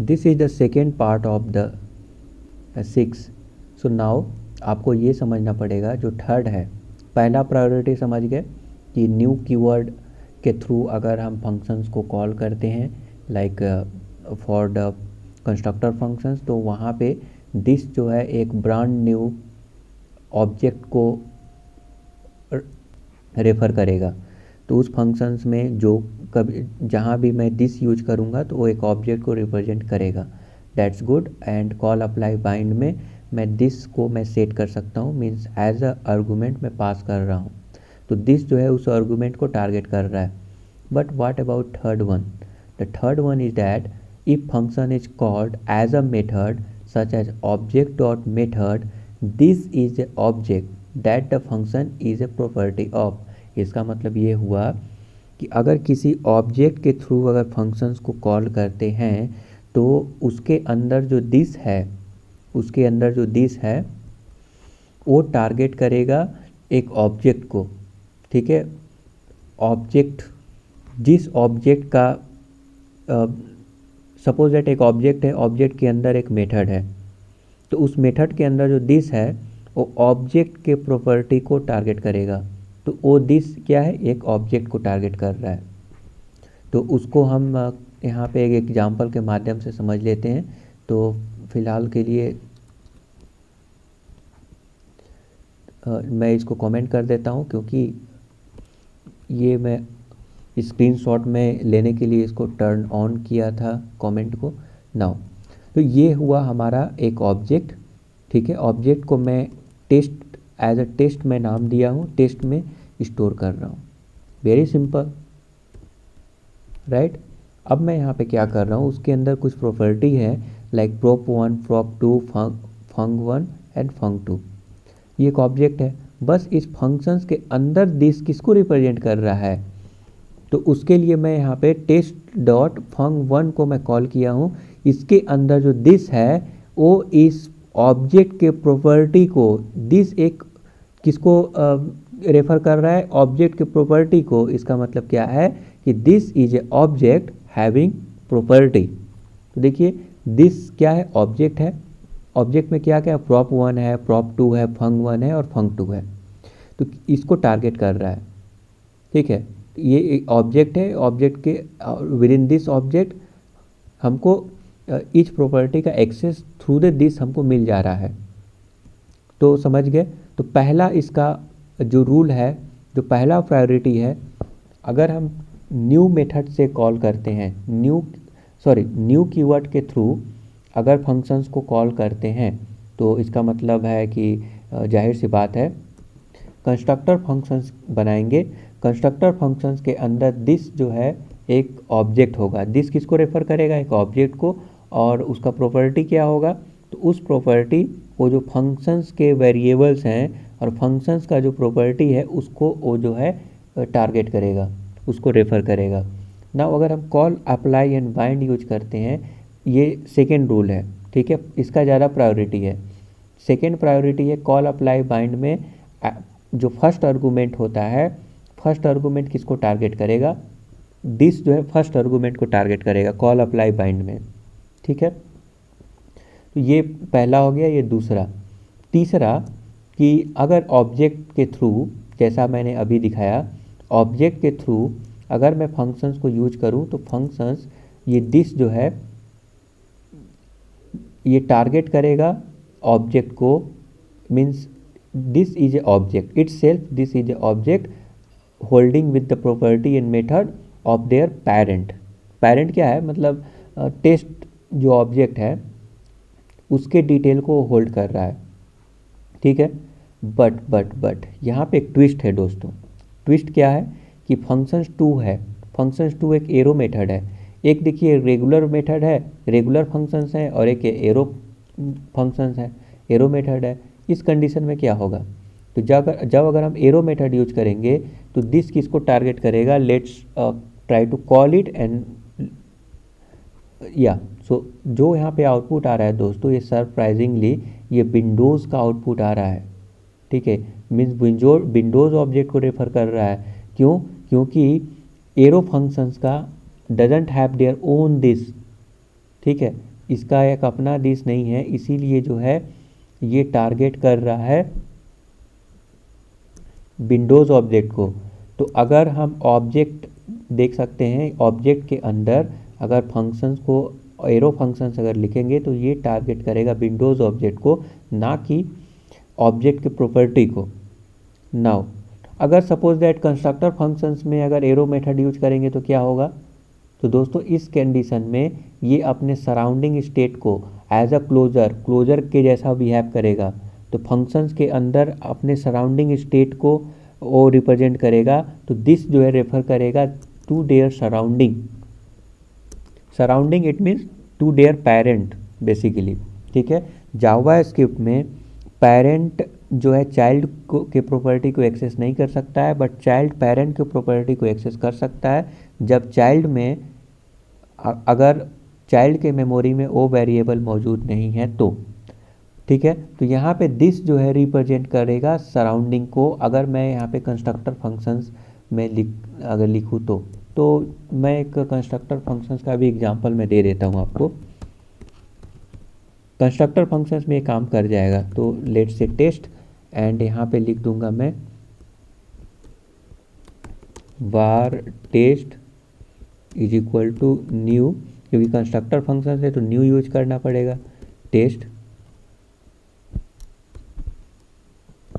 This is the second part of the 6। So now आपको ये समझना पड़ेगा जो थर्ड है। पहला प्रायोरिटी समझ गए कि न्यू कीवर्ड के थ्रू अगर हम फंक्शंस को कॉल करते हैं like for the constructor functions, तो वहाँ पे दिस जो है एक ब्रांड न्यू ऑब्जेक्ट को रेफ़र करेगा। तो उस फंक्शंस में जो कभी जहाँ भी मैं दिस यूज करूँगा तो वो एक ऑब्जेक्ट को रिप्रेजेंट करेगा। That's good. And call apply bind में मैं दिस को मैं सेट कर सकता हूँ, मीन्स एज अ आर्गूमेंट मैं पास कर रहा हूँ, तो दिस जो है उस आर्गूमेंट को टारगेट कर रहा है। But what about third one? The third one is that if function is called as a method such as object dot method, this is a object that the function is a property of. इसका मतलब ये हुआ कि अगर किसी object के through अगर functions को कॉल करते हैं तो उसके अंदर जो दिस है वो टारगेट करेगा एक ऑब्जेक्ट को। ठीक है, ऑब्जेक्ट, जिस ऑब्जेक्ट का सपोज दैट एक ऑब्जेक्ट है, ऑब्जेक्ट के अंदर एक मेथड है, तो उस मेथड के अंदर जो दिस है वो ऑब्जेक्ट के प्रॉपर्टी को टारगेट करेगा। तो वो दिस क्या है, एक ऑब्जेक्ट को टारगेट कर रहा है। तो उसको हम यहाँ पे एक एग्जांपल के माध्यम से समझ लेते हैं। तो फिलहाल के लिए मैं इसको कमेंट कर देता हूँ, क्योंकि ये मैं स्क्रीनशॉट में लेने के लिए इसको टर्न ऑन किया था कमेंट को। नाउ तो ये हुआ हमारा एक ऑब्जेक्ट। ठीक है, ऑब्जेक्ट को मैं टेस्ट एज अ टेस्ट मैं नाम दिया हूँ, टेस्ट में स्टोर कर रहा हूँ। Very simple, right. अब मैं यहाँ पे क्या कर रहा हूँ, उसके अंदर कुछ प्रॉपर्टी है like prop1, prop2, fung1 and fung2। ये एक ऑब्जेक्ट है। बस इस फंक्शंस के अंदर दिस किसको रिप्रेजेंट कर रहा है, तो उसके लिए मैं यहाँ पे टेस्ट डॉट fung1 को मैं कॉल किया हूँ। इसके अंदर जो दिस है वो इस ऑब्जेक्ट के प्रॉपर्टी को, दिस एक किसको रेफर कर रहा है, ऑब्जेक्ट के प्रॉपर्टी को। इसका मतलब क्या है कि this is a object having property. तो देखिए दिस क्या है, ऑब्जेक्ट है। ऑब्जेक्ट में क्या क्या है, prop1 है, prop2 है, fung1 है और fung2 है। तो इसको टारगेट कर रहा है। ठीक है, ये एक ऑब्जेक्ट है, ऑब्जेक्ट के विद इन दिस ऑब्जेक्ट हमको ईच प्रॉपर्टी का एक्सेस थ्रू द दिस हमको मिल जा रहा है। तो समझ गए। तो पहला इसका जो रूल है, जो पहला प्रायोरिटी है, अगर हम न्यू मेथड से कॉल करते हैं, न्यू कीवर्ड के थ्रू अगर फंक्शंस को कॉल करते हैं, तो इसका मतलब है कि जाहिर सी बात है कंस्ट्रक्टर फंक्शंस बनाएंगे। कंस्ट्रक्टर फंक्शंस के अंदर दिस जो है एक ऑब्जेक्ट होगा। दिस किसको रेफर करेगा, एक ऑब्जेक्ट को, और उसका प्रॉपर्टी क्या होगा, तो उस प्रॉपर्टी वो जो फंक्शंस के वेरिएबल्स हैं और फंक्शंस का जो प्रॉपर्टी है उसको वो जो है टारगेट करेगा, उसको रेफ़र करेगा ना। अगर हम call apply and bind use करते हैं, ये सेकेंड रूल है। ठीक है, इसका ज़्यादा प्रायोरिटी है। सेकेंड प्रायोरिटी है कॉल अप्लाई बाइंड में जो फर्स्ट आर्गूमेंट होता है, फर्स्ट आर्गूमेंट किसको टारगेट करेगा, दिस जो है फर्स्ट आर्गूमेंट को टारगेट करेगा कॉल अप्लाई बाइंड में। ठीक है, तो ये पहला हो गया, ये दूसरा। तीसरा कि अगर ऑब्जेक्ट के थ्रू, जैसा मैंने अभी दिखाया, ऑब्जेक्ट के थ्रू अगर मैं फंक्शंस को यूज करूं तो फंक्शंस ये दिस जो है ये टारगेट करेगा ऑब्जेक्ट को, means this is a object itself, this is a object holding with the property and method of their parent. Parent क्या है, मतलब टेस्ट जो ऑब्जेक्ट है उसके डिटेल को होल्ड कर रहा है। ठीक है, बट यहाँ पे एक ट्विस्ट है दोस्तों। ट्विस्ट क्या है कि फंक्शंस 2 है, फंक्शंस 2 एक एरो मेथड है। एक देखिए रेगुलर मेथड है, रेगुलर फंक्शंस है, और एक एरो फंक्शंस है, एरो मेथड है। इस कंडीशन में क्या होगा, तो जब अगर हम एरो मेथड यूज करेंगे तो दिस किसको टारगेट करेगा, let's try to call it and या सो जो यहाँ पे आउटपुट आ रहा है दोस्तों, ये सरप्राइजिंगली ये विंडोज़ का आउटपुट आ रहा है। ठीक है, मीन्स विंडोज़ ऑब्जेक्ट को रेफर कर रहा है। क्यों, क्योंकि एरो फंक्शंस का doesn't have their own this. ठीक है, इसका एक अपना दिस नहीं है, इसीलिए जो है ये टारगेट कर रहा है विंडोज़ ऑब्जेक्ट को। तो अगर हम ऑब्जेक्ट देख सकते हैं, ऑब्जेक्ट के अंदर अगर फंक्शंस को एरो फंक्शंस अगर लिखेंगे तो ये टारगेट करेगा विंडोज़ ऑब्जेक्ट को, ना कि ऑब्जेक्ट के प्रॉपर्टी को। नाउ अगर सपोज दैट कंस्ट्रक्टर फंक्शंस में अगर एरो मेथड यूज करेंगे तो क्या होगा? तो दोस्तों इस कंडीशन में ये अपने सराउंडिंग स्टेट को एज अ क्लोजर के जैसा बिहेव करेगा। तो फंक्शंस के अंदर अपने सराउंडिंग स्टेट को वो रिप्रेजेंट करेगा। तो दिस जो है रेफर करेगा to their surrounding it means to their parent basically. ठीक है, जावा स्क्रिप्ट में पेरेंट जो है चाइल्ड को के प्रॉपर्टी को एक्सेस नहीं कर सकता है, बट चाइल्ड पेरेंट के प्रॉपर्टी को एक्सेस कर सकता है जब चाइल्ड में अगर चाइल्ड के मेमोरी में वो वेरिएबल मौजूद नहीं है तो। ठीक है, तो यहाँ पे दिस जो है रिप्रेजेंट करेगा सराउंडिंग को। अगर मैं यहाँ पे कंस्ट्रक्टर फंक्शंस में अगर लिखूँ तो मैं एक कंस्ट्रक्टर फंक्शंस का भी एग्जांपल मैं दे देता हूँ आपको। कंस्ट्रक्टर फंक्शंस में ये काम कर जाएगा। तो लेट्स से टेस्ट एंड यहाँ पे लिख दूंगा मैं var test is equal to new, क्योंकि कंस्ट्रक्टर फंक्शन है तो न्यू यूज करना पड़ेगा, टेस्ट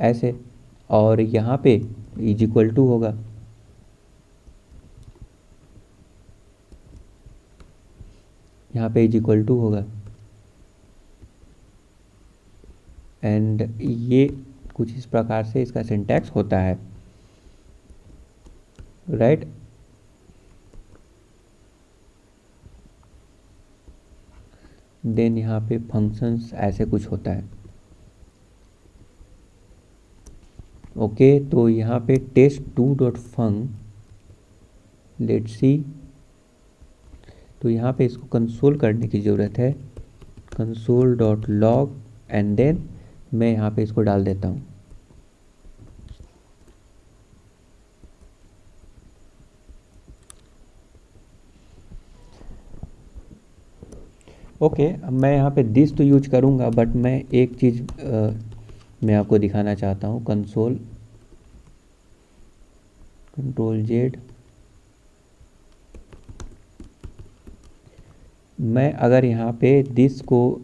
ऐसे, और यहाँ पे इज इक्वल टू होगा यहाँ पे इज इक्वल टू होगा एंड ये कुछ इस प्रकार से इसका सिंटैक्स होता है, राइट। देन यहाँ पे फंक्शंस ऐसे कुछ होता है। ओके, तो यहाँ पे test2.func लेट्स सी, तो यहाँ पे इसको कंसोल करने की ज़रूरत है, console.log एंड देन मैं यहाँ पे इसको डाल देता हूँ। ओके, अब मैं यहाँ पे दिस तो यूज करूँगा, बट मैं एक चीज़ मैं आपको दिखाना चाहता हूँ। Ctrl+Z, मैं अगर यहाँ पे दिस को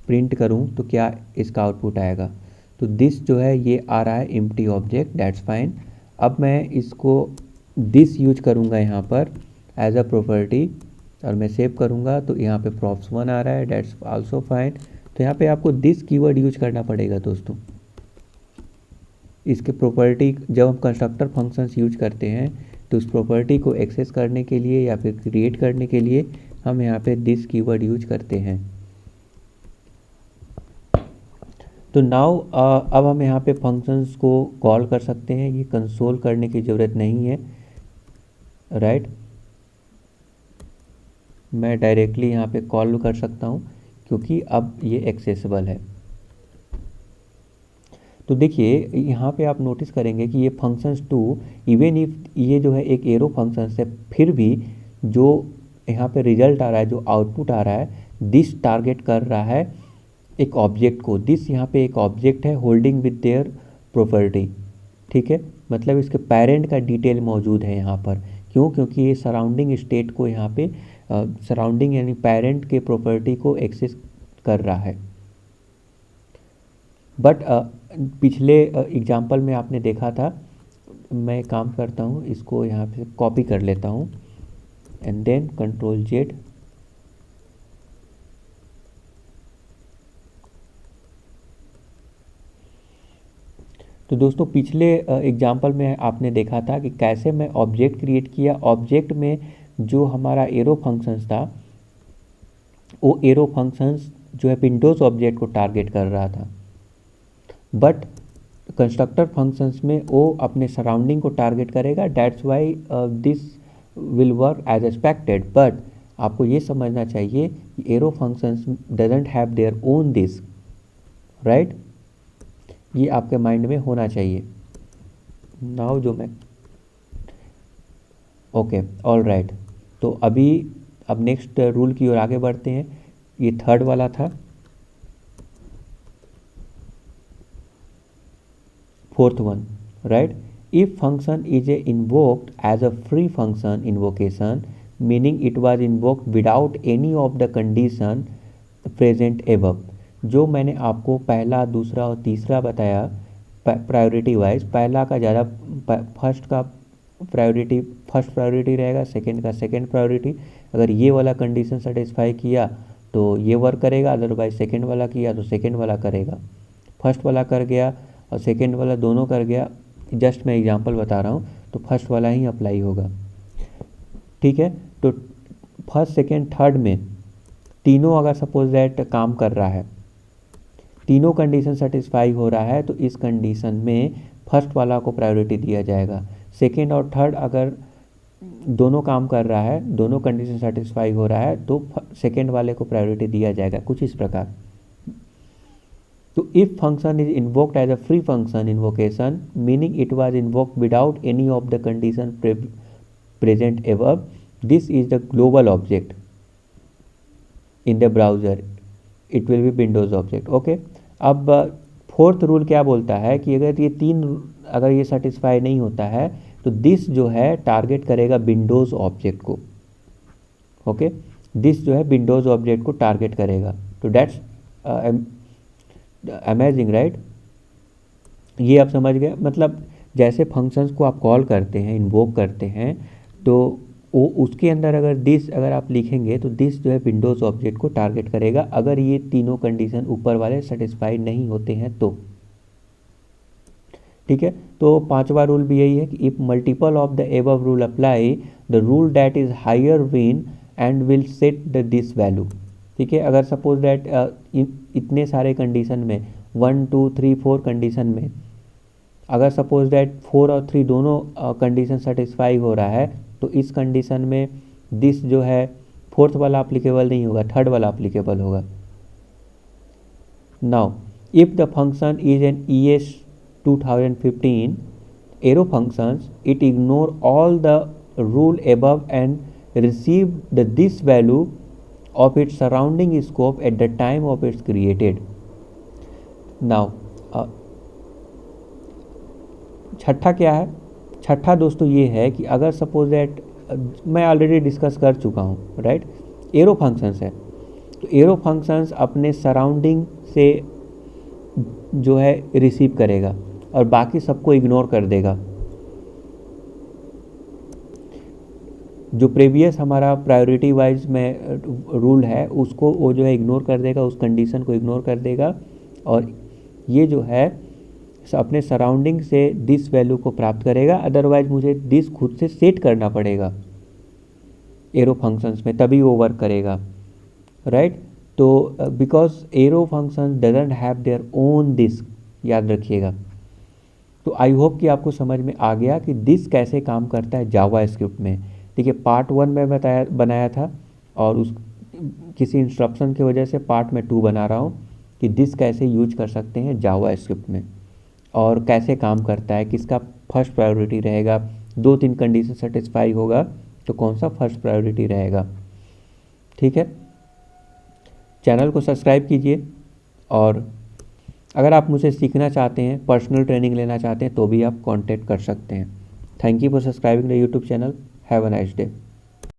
प्रिंट करूँ तो क्या इसका आउटपुट आएगा? तो दिस जो है ये आ रहा है एम्प्टी ऑब्जेक्ट, दैट्स फाइन। अब मैं इसको दिस यूज करूँगा यहाँ पर एज अ प्रॉपर्टी और मैं सेव करूँगा तो यहाँ पे props1 आ रहा है, दैट्स आल्सो फाइन। तो यहाँ पे आपको दिस कीवर्ड यूज करना पड़ेगा दोस्तों। इसके प्रॉपर्टी जब हम कंस्ट्रक्टर फंक्शंस यूज करते हैं तो उस प्रॉपर्टी को एक्सेस करने के लिए या फिर क्रिएट करने के लिए हम यहाँ पे दिस कीवर्ड यूज करते हैं। तो नाउ अब हम यहाँ पे फंक्शंस को कॉल कर सकते हैं, ये कंसोल करने की ज़रूरत नहीं है, राइट। मैं डायरेक्टली यहाँ पे कॉल कर सकता हूँ क्योंकि अब ये एक्सेसिबल है। तो देखिए यहाँ पे आप नोटिस करेंगे कि ये फंक्शंस टू, इवन इफ ये जो है एक एरो फंक्शंस है, फिर भी जो यहाँ पे रिजल्ट आ रहा है, जो आउटपुट आ रहा है, दिस टारगेट कर रहा है एक ऑब्जेक्ट को। दिस यहाँ पे एक ऑब्जेक्ट है होल्डिंग विद देयर प्रॉपर्टी। ठीक है, मतलब इसके पेरेंट का डिटेल मौजूद है यहाँ पर। क्यों? क्योंकि ये सराउंडिंग स्टेट को यहाँ पे सराउंडिंग यानी पेरेंट के प्रॉपर्टी को एक्सेस कर रहा है। बट पिछले एग्जाम्पल में आपने देखा था, मैं काम करता हूँ, इसको यहाँ पे कॉपी कर लेता हूँ एंड देन Ctrl+Z। तो दोस्तों पिछले एग्जाम्पल में आपने देखा था कि कैसे मैं ऑब्जेक्ट क्रिएट किया। ऑब्जेक्ट में जो हमारा एरो फंक्शंस था, वो एरो फंक्शंस जो है विंडोज़ ऑब्जेक्ट को टारगेट कर रहा था, बट कंस्ट्रक्टर फंक्शंस में वो अपने सराउंडिंग को टारगेट करेगा। That's why this will work as expected. But आपको ये समझना चाहिए कि arrow functions doesn't have their own this, right. ये आपके माइंड में होना चाहिए। नाउ जो मैं ओके ऑल राइट, तो अभी अब नेक्स्ट रूल की ओर आगे बढ़ते हैं। ये थर्ड वाला था। Fourth one, right, if function is a invoked as a free function invocation meaning it was invoked without any of the condition present above. जो मैंने आपको पहला, दूसरा और तीसरा बताया प्रायोरिटी वाइज, पहला का ज़्यादा, फर्स्ट का प्रायोरिटी फर्स्ट प्रायोरिटी रहेगा, सेकंड का सेकंड प्रायोरिटी। अगर ये वाला कंडीशन सेटिस्फाई किया तो ये वर्क करेगा, अदरवाइज सेकंड वाला किया तो सेकंड वाला करेगा। फर्स्ट वाला कर गया और सेकंड वाला दोनों कर गया, जस्ट मैं एग्जांपल बता रहा हूँ, तो फर्स्ट वाला ही अप्लाई होगा। ठीक है, तो फर्स्ट सेकंड थर्ड में तीनों अगर सपोज दैट काम कर रहा है, तीनों कंडीशन सेटिस्फाई हो रहा है, तो इस कंडीशन में फर्स्ट वाला को प्रायोरिटी दिया जाएगा। सेकेंड और थर्ड अगर दोनों काम कर रहा है, दोनों कंडीशन सेटिस्फाई हो रहा है, तो सेकेंड वाले को प्रायोरिटी दिया जाएगा, कुछ इस प्रकार। तो if function is invoked as a free function invocation meaning it was invoked without any of the condition present above, this is the global object in the browser, it will be windows object. Okay, अब fourth rule क्या बोलता है कि अगर ये तीन, अगर ये सेटिस्फाई नहीं होता है तो दिस जो है टारगेट करेगा विंडोज ऑब्जेक्ट को। ओके, दिस जो है विंडोज ऑब्जेक्ट को टारगेट करेगा। तो दैट्स अमेजिंग, राइट। ये आप समझ गए, मतलब जैसे फंक्शंस को आप कॉल करते हैं, इन्वोक करते हैं, तो वो उसके अंदर अगर दिस अगर आप लिखेंगे तो दिस जो है विंडोज ऑब्जेक्ट को टारगेट करेगा, अगर ये तीनों कंडीशन ऊपर वाले सेटिस्फाई नहीं होते हैं तो। ठीक है, तो पांचवा रूल भी यही है कि if multiple of the above rule apply the rule that is higher win and will set the this value. ठीक है, अगर सपोज दैट इतने सारे कंडीशन में 1 2 3 4 कंडीशन में अगर सपोज दैट 4 और 3 दोनों कंडीशन सेटिस्फाई हो रहा है, तो इस कंडीशन में दिस जो है फोर्थ वाला अप्लीकेबल नहीं होगा, थर्ड वाला अप्लीकेबल होगा। Now if the function is an ES 2015 arrow functions, it ignore all the rule above and receive the this value of its surrounding scope at the time of its created. Now छठा क्या है? छठा दोस्तों ये है कि अगर suppose that, मैं ऑलरेडी डिस्कस कर चुका हूँ, राइट, एरो फंक्शंस है, तो एरो फंक्शंस अपने सराउंडिंग से जो है रिसीव करेगा और बाकी सबको इग्नोर कर देगा। जो प्रीवियस हमारा प्रायोरिटी वाइज में रूल है उसको वो जो है इग्नोर कर देगा, उस कंडीशन को इग्नोर कर देगा, और ये जो है अपने सराउंडिंग से दिस वैल्यू को प्राप्त करेगा। अदरवाइज मुझे दिस खुद से सेट करना पड़ेगा एरो फंक्शंस में, तभी वो वर्क करेगा, राइट। तो because arrow functions doesn't have their own this, याद रखिएगा। तो आई होप कि आपको समझ में आ गया कि दिस कैसे काम करता है जावा स्क्रिप्ट में। ठीक है, पार्ट 1 में बनाया था और उस किसी इंस्ट्रक्शन की वजह से पार्ट में 2 बना रहा हूँ कि दिस कैसे यूज कर सकते हैं जावा स्क्रिप्ट में और कैसे काम करता है, किसका फर्स्ट प्रायोरिटी रहेगा, 2-3 कंडीशन सेटिस्फाई होगा तो कौन सा फर्स्ट प्रायोरिटी रहेगा। ठीक है, चैनल को सब्सक्राइब कीजिए, और अगर आप मुझसे सीखना चाहते हैं, पर्सनल ट्रेनिंग लेना चाहते हैं तो भी आप कांटेक्ट कर सकते हैं। Thank you for subscribing the YouTube channel. Have a nice day.